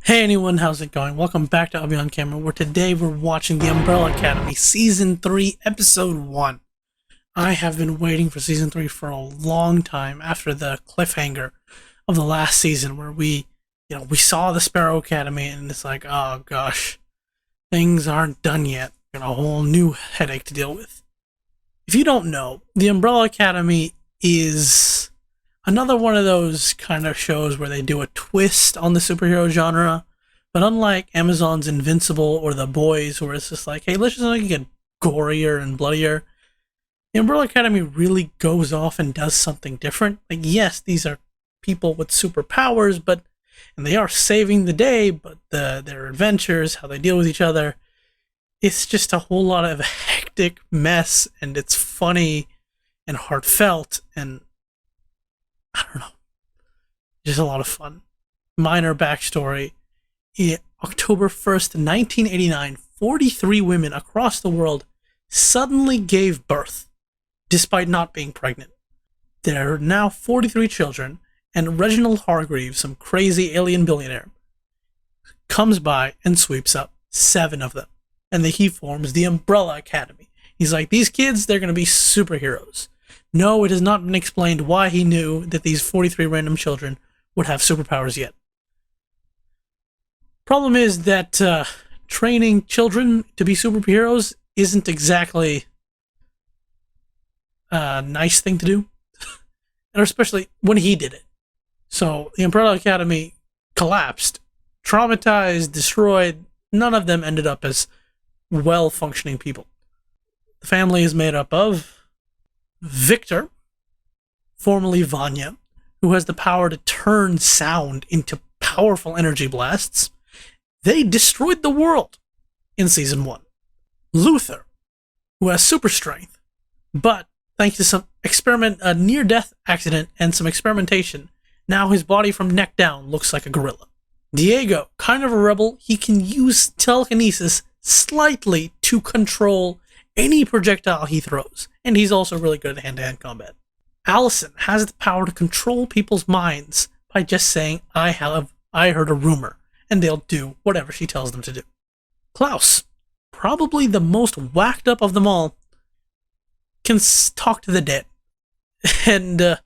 Hey anyone, how's it going? Welcome back to Abhi on Camera, where today we're watching The Umbrella Academy Season 3, Episode 1. I have been waiting for Season 3 for a long time after the cliffhanger of the last season where we saw the Sparrow Academy and it's like, oh gosh, things aren't done yet. Got a whole new headache to deal with. If you don't know, The Umbrella Academy is another one of those kind of shows where they do a twist on the superhero genre, but unlike Amazon's Invincible or The Boys, where it's just like, hey, let's just make it get gorier and bloodier, the Umbrella Academy really goes off and does something different. Like, yes, these are people with superpowers, and they are saving the day, but their adventures, how they deal with each other, it's just a whole lot of hectic mess, and it's funny and heartfelt, and I don't know, just a lot of fun. Minor backstory. October 1st, 1989, 43 women across the world suddenly gave birth, despite not being pregnant. There are now 43 children, and Reginald Hargreaves, some crazy alien billionaire, comes by and sweeps up 7 of them. And then he forms the Umbrella Academy. He's like, these kids, they're going to be superheroes. No, it has not been explained why he knew that these 43 random children would have superpowers yet. Problem is that training children to be superheroes isn't exactly a nice thing to do, and especially when he did it. So the Umbrella Academy collapsed, traumatized, destroyed. None of them ended up as well-functioning people. The family is made up of Victor, formerly Vanya, who has the power to turn sound into powerful energy blasts. They destroyed the world in Season 1. Luther, who has super strength, but thanks to some a near-death accident and some experimentation, now his body from neck down looks like a gorilla. Diego, kind of a rebel, he can use telekinesis slightly to control any projectile he throws, and he's also really good at hand-to-hand combat. Allison has the power to control people's minds by just saying, I heard a rumor, and they'll do whatever she tells them to do. Klaus, probably the most whacked up of them all, can talk to the dead. And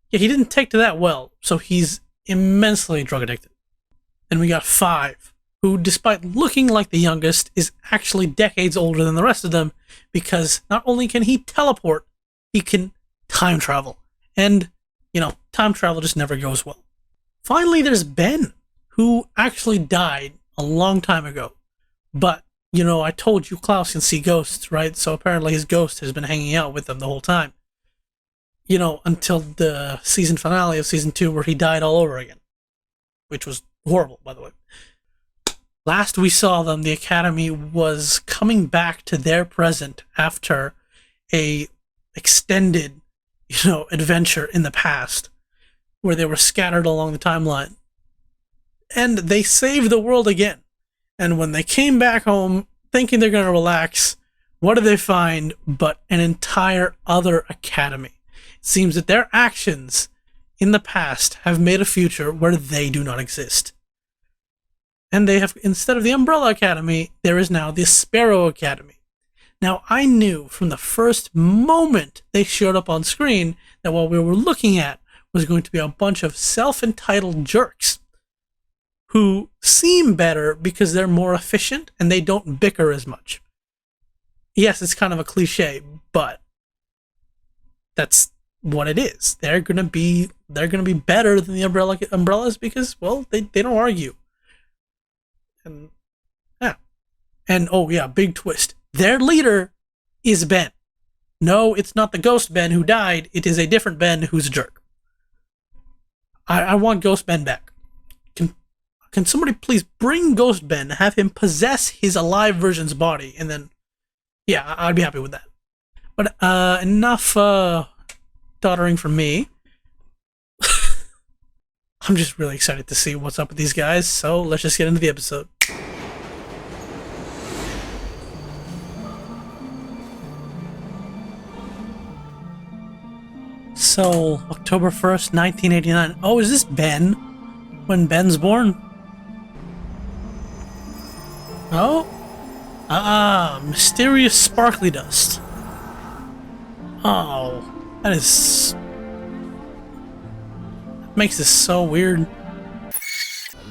he didn't take to that well, so he's immensely drug addicted. And we got 5, who, despite looking like the youngest, is actually decades older than the rest of them, because not only can he teleport, he can time travel. And, time travel just never goes well. Finally, there's Ben, who actually died a long time ago. But, I told you Klaus can see ghosts, right? So apparently his ghost has been hanging out with them the whole time. Until the season finale of Season 2, where he died all over again. Which was horrible, by the way. Last we saw them, the Academy was coming back to their present after a extended, adventure in the past, where they were scattered along the timeline. And they saved the world again. And when they came back home, thinking they're going to relax, what do they find but an entire other academy? It seems that their actions in the past have made a future where they do not exist. And they have, instead of the Umbrella Academy, there is now the Sparrow Academy. Now, I knew from the first moment they showed up on screen that what we were looking at was going to be a bunch of self-entitled jerks who seem better because they're more efficient and they don't bicker as much. Yes, it's kind of a cliche, but that's what it is. They're gonna be better than the umbrellas because, well, they don't argue. And yeah. And oh yeah, big twist. Their leader is Ben. No, it's not the ghost Ben who died, it is a different Ben who's a jerk. I want Ghost Ben back. Can somebody please bring Ghost Ben, have him possess his alive version's body, and then, yeah, I'd be happy with that. But enough doddering from me. I'm just really excited to see what's up with these guys, so let's just get into the episode. So, October 1st, 1989. Oh, is this Ben? When Ben's born? Oh? Mysterious sparkly dust. Oh, that is... makes this so weird. In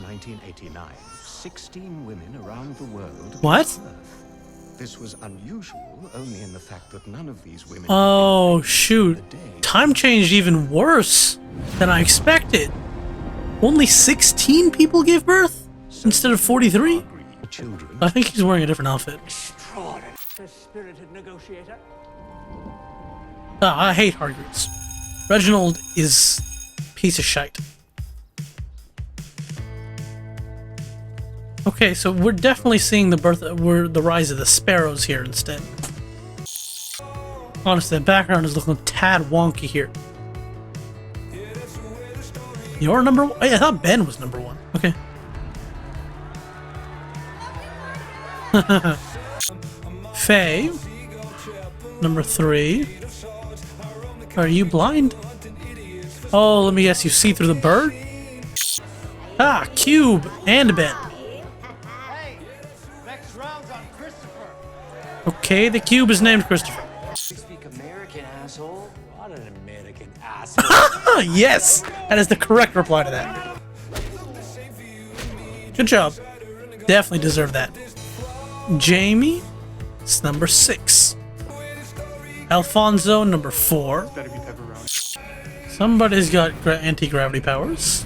1989, 16 women around the world. What? This was unusual only in the fact that none of these women. Oh, shoot. Time changed even worse than I expected. Only 16 people gave birth instead of 43? Children. I think he's wearing a different outfit. Spirited negotiator. I hate Hargreaves. Reginald is a piece of shite. Okay, so we're definitely seeing the rise of the sparrows here instead. Honestly, the background is looking a tad wonky here. You're number one? I thought Ben was number one. Okay. Faye, number 3. Are you blind? Oh, let me guess, you see through the bird? Ah, Cube and Ben. Okay, the cube is named Christopher. Speak American, asshole. What an American asshole. Yes, that is the correct reply to that. Good job. Definitely deserve that. Jamie, it's number 6. Alfonso, number 4. Somebody's got anti-gravity powers.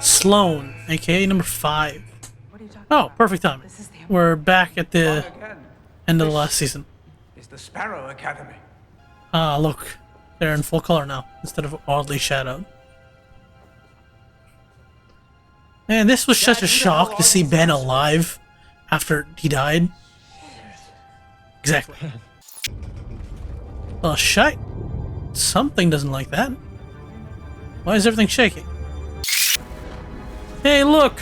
Sloan, aka number 5. Oh, perfect timing. We're back at the end of the last season. Is the Sparrow Academy. Ah, look. They're in full color now, instead of oddly shadowed. Man, this was such a shock to see Ben alive after he died. Exactly. Oh, shite. Something doesn't like that. Why is everything shaking? Hey, look!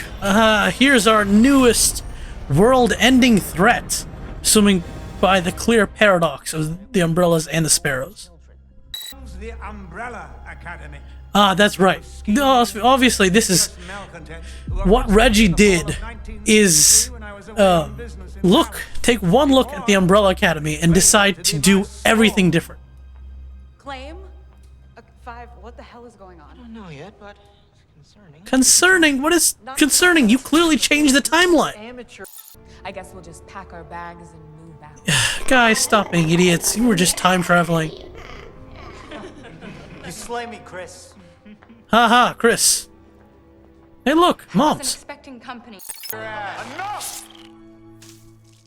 Here's our newest world-ending threat, assuming by the clear paradox of the umbrellas and the sparrows. The Umbrella Academy. Ah, that's right. No, obviously, this is what Reggie did. Is take one look at the Umbrella Academy and decide to do everything different. Claim? 5, what the hell is going on? I don't know yet, but it's concerning. Concerning? What is concerning? You clearly changed the timeline. Amateur. I guess we'll just pack our bags and move out. Guys, stop being idiots. You were just time traveling. You slay me, Chris. Haha, Chris. Hey, look, I wasn't moms. expecting company. Enough!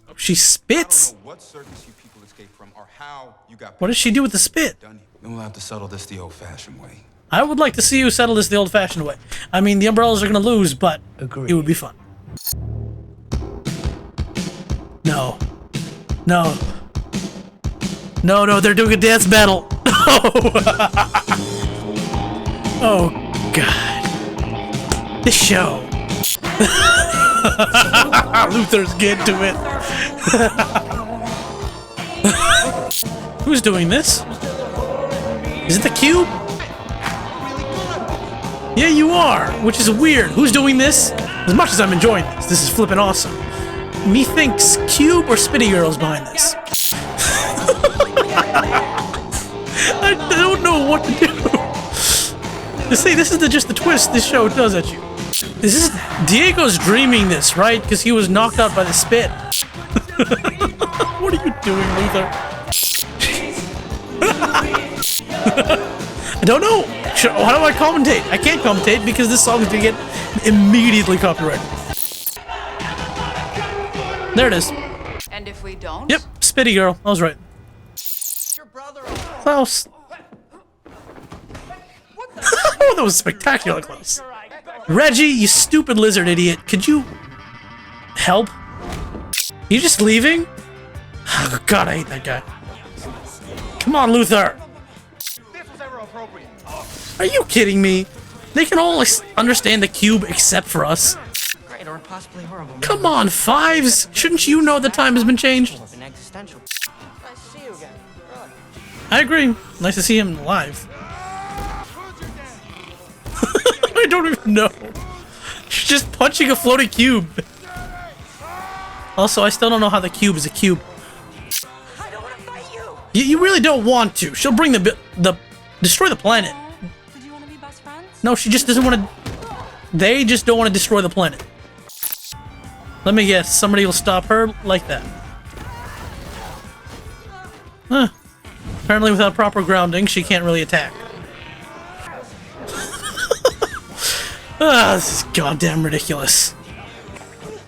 Oh, she spits. I don't know what circus you people escaped from or how you got What does she do with the spit? done. Then we'll have to settle this the old-fashioned way. I would like to see you settle this the old-fashioned way. I mean, the umbrellas are gonna lose, but it would be fun. No. No. No, no, they're doing a dance battle. Oh, God. This show. Luther's getting to it. Who's doing this? Is it the cube? Yeah, you are, which is weird. Who's doing this? As much as I'm enjoying this is flippin' awesome. Methinks Cube or Spitty Girl's behind this. I don't know what to do. You see, this is just the twist this show does at you. This is Diego's dreaming this, right? Because he was knocked out by the spit. What are you doing, Luther? I don't know. How do I commentate? I can't commentate because this song is gonna get immediately copyrighted. There it is. And if we don't? Yep, Spitty Girl. I was right. Your brother. Close. Oh, that was spectacular close. Reggie, you stupid lizard idiot. Could you help? You just leaving? Oh, God, I hate that guy. Come on, Luther. This was ever appropriate. Are you kidding me? They can all understand the cube except for us. Great or possibly horrible. Come on, Fives. Shouldn't you know the time has been changed? An existential. Nice to see you again. Really. I agree. Nice to see him live. I don't even know. She's just punching a floating cube. Also, I still don't know how the cube is a cube. I don't want to fight you. You really don't want to. She'll bring destroy the planet. Did you want to be best friends? No, she just doesn't want to. They just don't want to destroy the planet. Let me guess, somebody will stop her like that. Huh. Apparently without proper grounding, she can't really attack. Ah, this is goddamn ridiculous.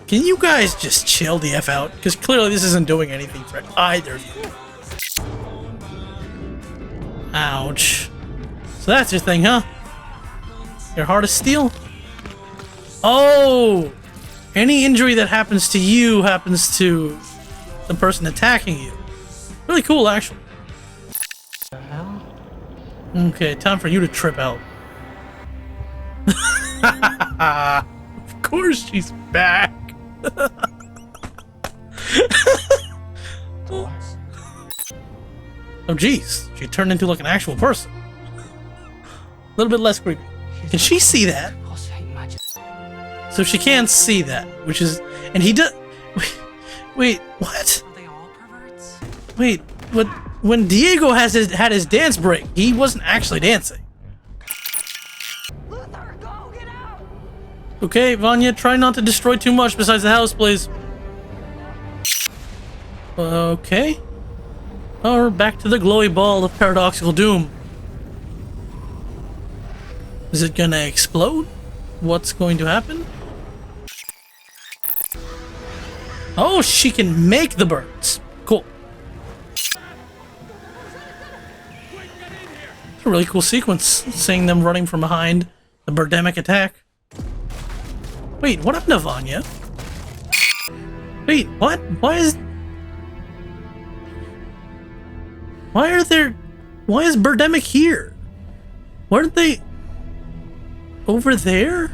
Can you guys just chill the F out? Because clearly this isn't doing anything for either of you. Ouch. So that's your thing, huh? Your heart of steel? Oh! Any injury that happens to you happens to the person attacking you. Really cool, actually. Okay, time for you to trip out. Of course she's back. Oh jeez, she turned into like an actual person. A little bit less creepy. Can she see that? So she can't see that, which is, and he does. Wait, what? Are they all perverts? Wait, what? When Diego had his dance break, he wasn't actually dancing. Luther, go get out! Okay, Vanya, try not to destroy too much besides the house, please. Okay. Oh, we're back to the glowy ball of paradoxical doom. Is it gonna explode? What's going to happen? Oh, she can make the birds. Cool. It's a really cool sequence, seeing them running from behind the birdemic attack. Wait, what happened to Vanya? Wait, what? Why is birdemic here? Weren't they over there?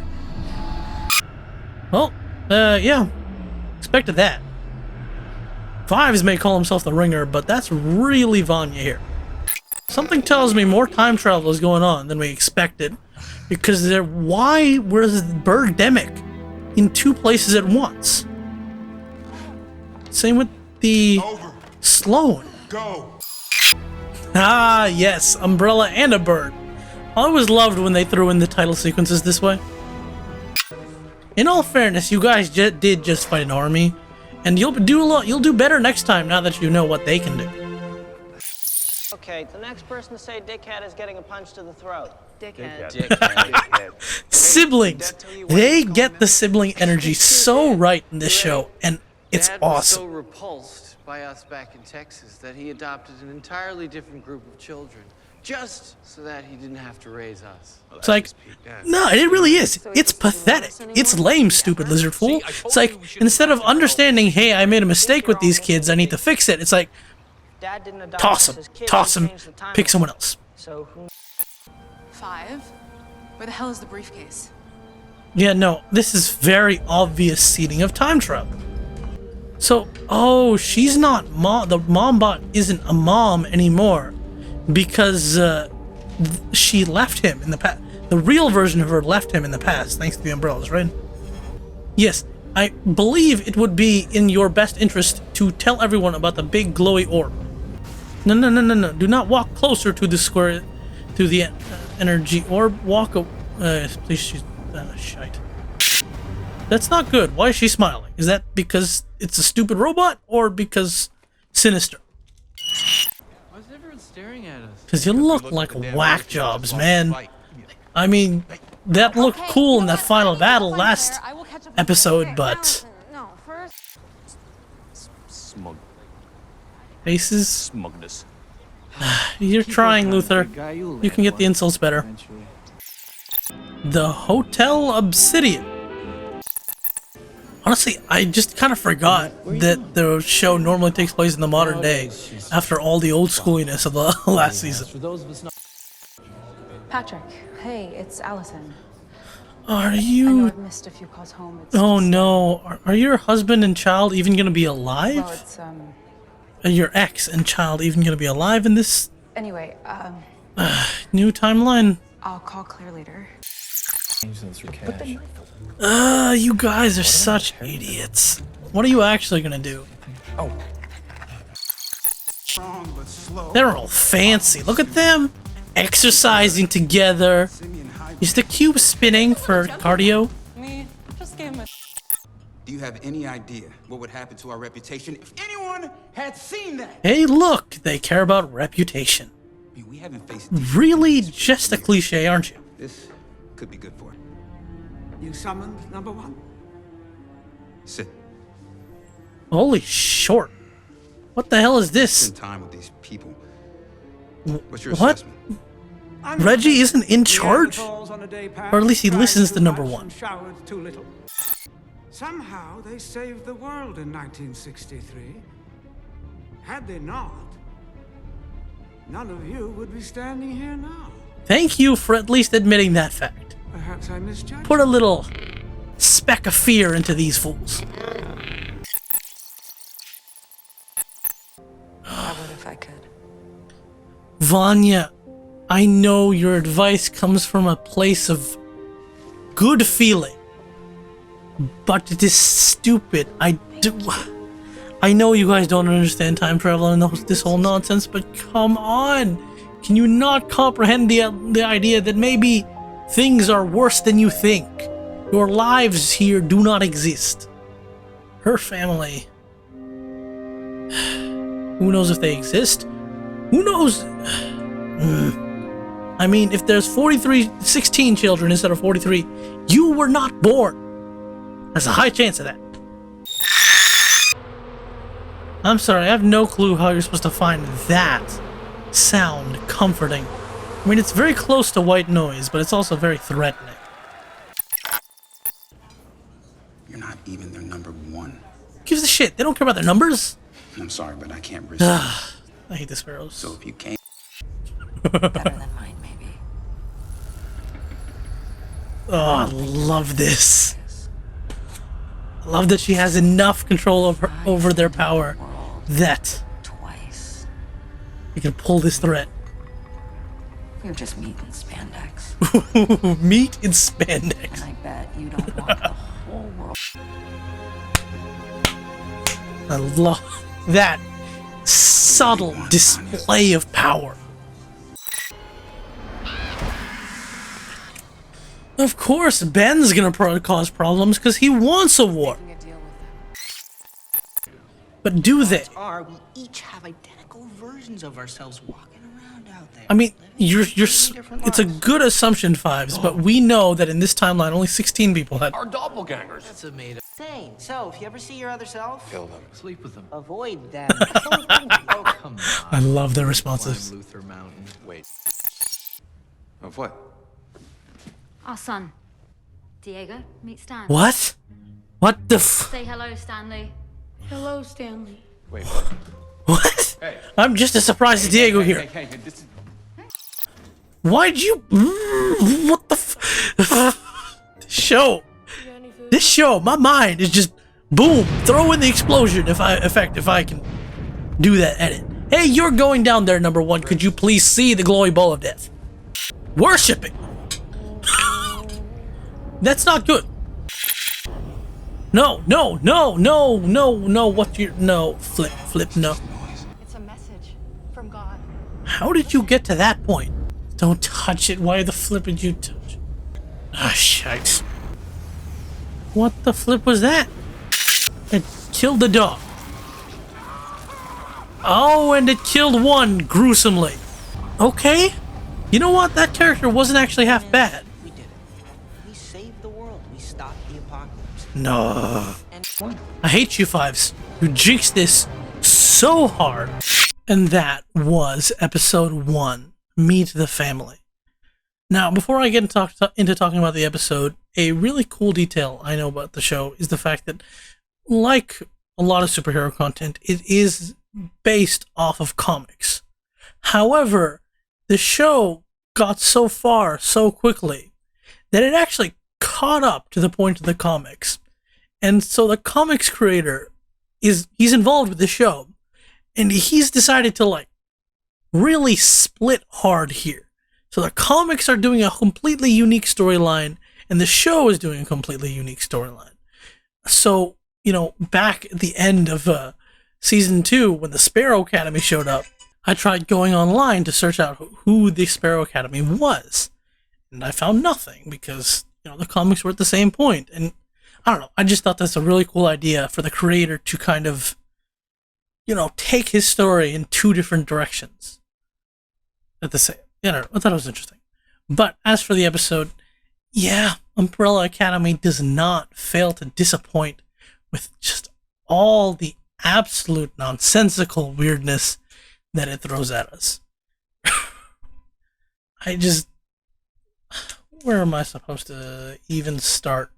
Well, yeah. Expected that. Fives may call himself the Ringer, but that's really Vanya here. Something tells me more time travel is going on than we expected, because why was Birdemic in two places at once? Same with the Sloan. Go. Ah, yes, umbrella and a bird. I always loved when they threw in the title sequences this way. In all fairness, you guys did just fight an army, and you'll do better next time now that you know what they can do. Okay, the next person to say dickhead is getting a punch to the throat. Dickhead. Siblings, they get the sibling energy so right in this show, and it's Dad was so awesome. repulsed by us back in Texas that he adopted an entirely different group of children, just so that he didn't have to raise us. It's like, no, it really is. It's pathetic. It's lame, stupid lizard fool. It's like, instead of understanding, hey, I made a mistake with these kids, I need to fix it, it's like, Dad didn't adopt toss us him, as kids, toss he him, changed the timeline. pick someone else. So who 5? Where the hell is the briefcase? Yeah, no, this is very obvious seeding of time travel. So, oh, she's not mom. The mom bot isn't a mom anymore because she left him in the past. The real version of her left him in the past, thanks to the umbrellas, right? Yes, I believe it would be in your best interest to tell everyone about the big glowy orb. No. Do not walk closer to the square, to the energy orb. Walk please, she's shite. That's not good. Why is she smiling? Is that because it's a stupid robot, or because sinister? Why is everyone staring at us? Because you look like whack jobs, man. I mean, that looked cool in that final battle last episode, but No, first. Smug. faces. Smugness. You're trying, Luther. You can get the insults better. The Hotel Obsidian. Honestly, I just kind of forgot that the show normally takes place in the modern day after all the old schooliness of the last season. Patrick, hey, it's Allison. Are I know you... I've missed a few calls home. It's Oh just- no, are your husband and child even gonna be Well, alive? it's, Are your ex and child even gonna be alive in this anyway, new timeline? I'll call Claire later. You guys are such idiots. What are you actually gonna do? Oh. Strong but slow. They're all fancy. Look at them exercising together. Is the cube spinning for cardio? Me, just gave him a. Do you have any idea what would happen to our reputation if anyone had seen that? Hey, look, they care about reputation. I mean, we haven't faced Really, just a cliche, aren't you? this. Could be good for it. You summoned number one? Sit. Holy short. What the hell is this? Spend time with these people. What's your What? assessment? Reggie isn't in charge? Or at least he listens to number one. Showered too little. Somehow they saved the world in 1963. Had they not, none of you would be standing here now. Thank you for at least admitting that fact. Perhaps I misjudged. Put a little speck of fear into these fools. I would if I could. Vanya, I know your advice comes from a place of good feeling, but it is stupid. I know you guys don't understand time travel and this whole nonsense, but come on. Can you not comprehend the idea that maybe things are worse than you think? Your lives here do not exist. Her family. Who knows if they exist? Who knows? I mean, if there's 16 children instead of 43, you were not born. There's a high chance of that. I'm sorry, I have no clue how you're supposed to find that sound comforting. I mean, it's very close to white noise, but it's also very threatening. You're not even their number one. Who gives a shit? They don't care about their numbers. I'm sorry, but I can't risk it. I hate the Sparrows. So if you can't, Better than mine, maybe. Oh, I love this. I love that she has enough control over their power that Twice. they can pull this threat. We were just meat and spandex. Meat in spandex. And I bet you don't want the whole world. I love that subtle display of power. Of course, Ben's gonna cause problems because he wants a war. But do they? We each have identical versions of ourselves walking around out there. I mean, it's a good assumption, Fives, but we know that in this timeline, only 16 people had. Our doppelgangers. That's a made up thing. So, if you ever see your other self, Kill them. Sleep with them. avoid them. Oh, come on. I love their responses. Climb Luther Mountain. Wait. of what? Our son, Diego, meet Stan. What? What the f? Say hello, Stanley. Hello, Stanley. Wait, what? What? Hey. I'm just as surprised as Diego here. Hey, this is... Why'd you? What the f? This show, my mind is just boom. Throw in the explosion if I can do that edit. Hey, you're going down there, number one. Could you please see the glowy ball of death? Worshipping. That's not good. No. What you? No. Flip. No. It's a message from God. How did you get to that point? Don't touch it. Why the flip did you touch? Ah, shite. What the flip was that? It killed the dog. Oh, and it killed one gruesomely. Okay. You know what? That character wasn't actually half bad. We did it. We saved the world. We stopped the apocalypse. No. And I hate you, Fives. You jinxed this so hard. And that was episode 1, Meet the Family. Now, before I get into talking about the episode, a really cool detail I know about the show is the fact that, like a lot of superhero content, it is based off of comics. However, the show got so far so quickly that it actually caught up to the point of the comics. And so the comics creator he's involved with the show, and he's decided to really split hard here. So the comics are doing a completely unique storyline, and the show is doing a completely unique storyline. So back at the end of season 2, when the Sparrow Academy showed up, I tried going online to search out who the Sparrow Academy was. And I found nothing because, the comics were at the same point. And I don't know, I just thought that's a really cool idea for the creator to kind of, take his story in 2 different directions at the same. I thought it was interesting. But as for the episode, yeah, Umbrella Academy does not fail to disappoint with just all the absolute nonsensical weirdness that it throws at us. Where am I supposed to even start?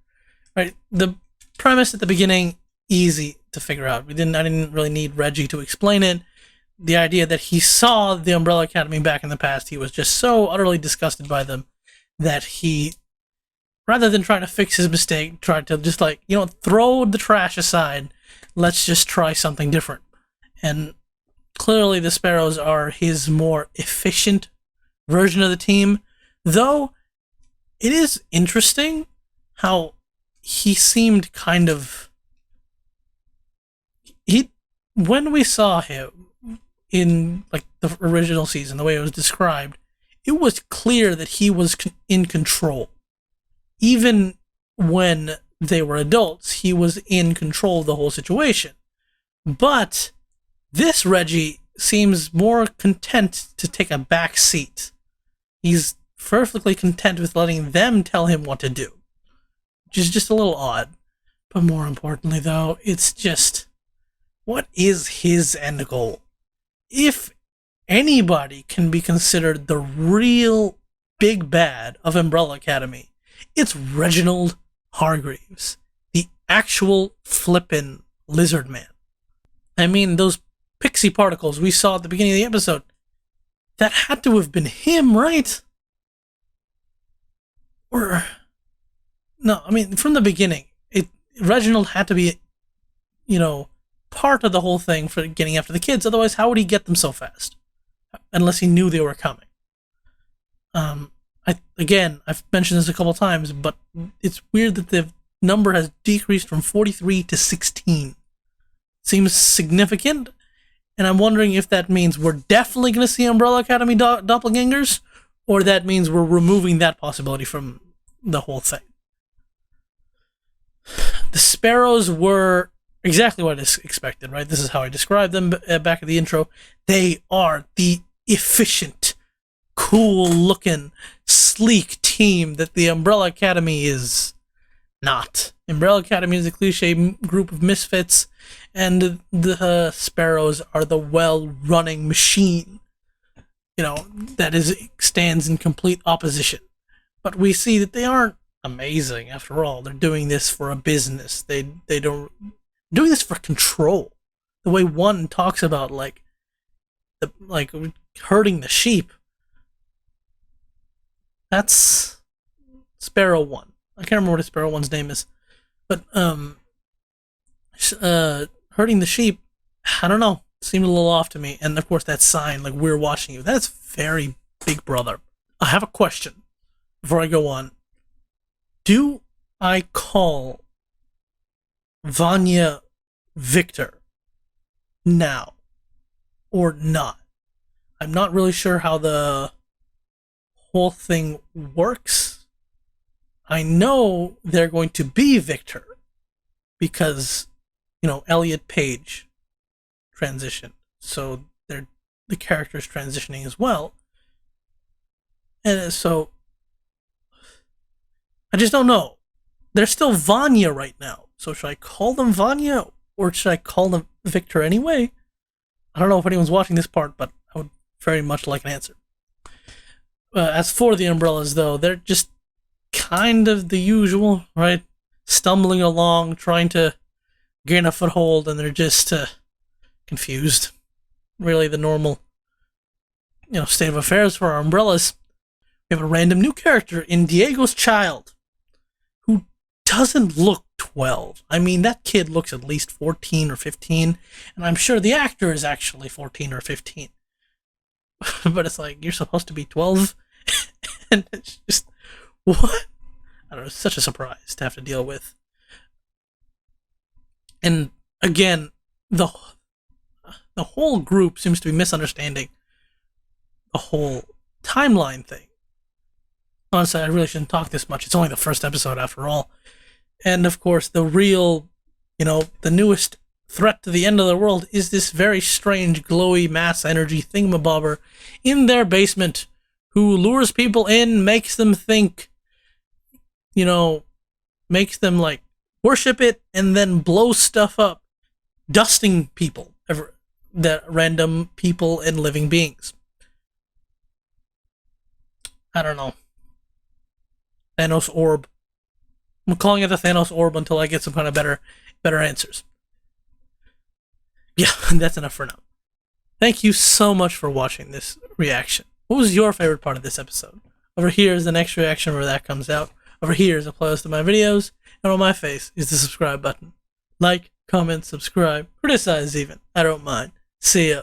Right, the premise at the beginning, easy to figure out. I didn't really need Reggie to explain it. The idea that he saw the Umbrella Academy back in the past, he was just so utterly disgusted by them that he, rather than trying to fix his mistake, tried to just throw the trash aside. Let's just try something different. And clearly the Sparrows are his more efficient version of the team, though it is interesting how he seemed kind of... When we saw him in the original season, the way it was described, it was clear that he was in control. Even when they were adults, he was in control of the whole situation. But this Reggie seems more content to take a back seat. He's perfectly content with letting them tell him what to do, which is just a little odd. But more importantly, though, it's just, what is his end goal? If anybody can be considered the real big bad of Umbrella Academy, it's Reginald Hargreaves, the actual flippin' lizard man. I mean, those pixie particles we saw at the beginning of the episode, that had to have been him, right? Or, no, I mean, from the beginning, Reginald had to be, part of the whole thing for getting after the kids. Otherwise, how would he get them so fast? Unless he knew they were coming. I've mentioned this a couple times, but it's weird that the number has decreased from 43 to 16. Seems significant, and I'm wondering if that means we're definitely going to see Umbrella Academy doppelgangers, or that means we're removing that possibility from the whole thing. The Sparrows were exactly what is expected, right? This is how I described them back at the intro. They are the efficient, cool-looking, sleek team that the Umbrella Academy is not. Umbrella Academy is a cliche group of misfits, and the Sparrows are the well-running machine, that stands in complete opposition. But we see that they aren't amazing after all. They're doing this for a business. They don't doing this for control. The way one talks about herding the sheep. That's Sparrow 1. I can't remember what Sparrow 1's name is. But herding the sheep, I don't know, seemed a little off to me. And of course that sign, we're watching you, that's very Big Brother. I have a question before I go on. Do I call Vanya Victor now or not? I'm not really sure how the whole thing works. I know they're going to be Victor because, Elliot Page transitioned. So the character's transitioning as well. And so I just don't know. They're still Vanya right now. So should I call them Vanya or should I call them Victor anyway? I don't know if anyone's watching this part, but I would very much like an answer. As for the Umbrellas, though, they're just kind of the usual, right? Stumbling along, trying to gain a foothold, and they're just confused. Really the normal, state of affairs for our Umbrellas. We have a random new character in Diego's child who doesn't look 12. I mean, that kid looks at least 14 or 15, and I'm sure the actor is actually 14 or 15. But it's you're supposed to be 12? And it's just, what? I don't know, it's such a surprise to have to deal with. And again, the whole group seems to be misunderstanding the whole timeline thing. Honestly, I really shouldn't talk this much. It's only the first episode after all. And of course, the real, the newest threat to the end of the world is this very strange, glowy mass energy thingamabobber in their basement who lures people in, makes them think, makes them like worship it, and then blows stuff up, dusting people, random people and living beings. I don't know. Thanos orb. I'm calling it the Thanos orb until I get some kind of better answers. Yeah, that's enough for now. Thank you so much for watching this reaction. What was your favorite part of this episode? Over here is the next reaction where that comes out. Over here is a playlist of my videos, and on my face is the subscribe button. Like, comment, subscribe, criticize even. I don't mind. See ya.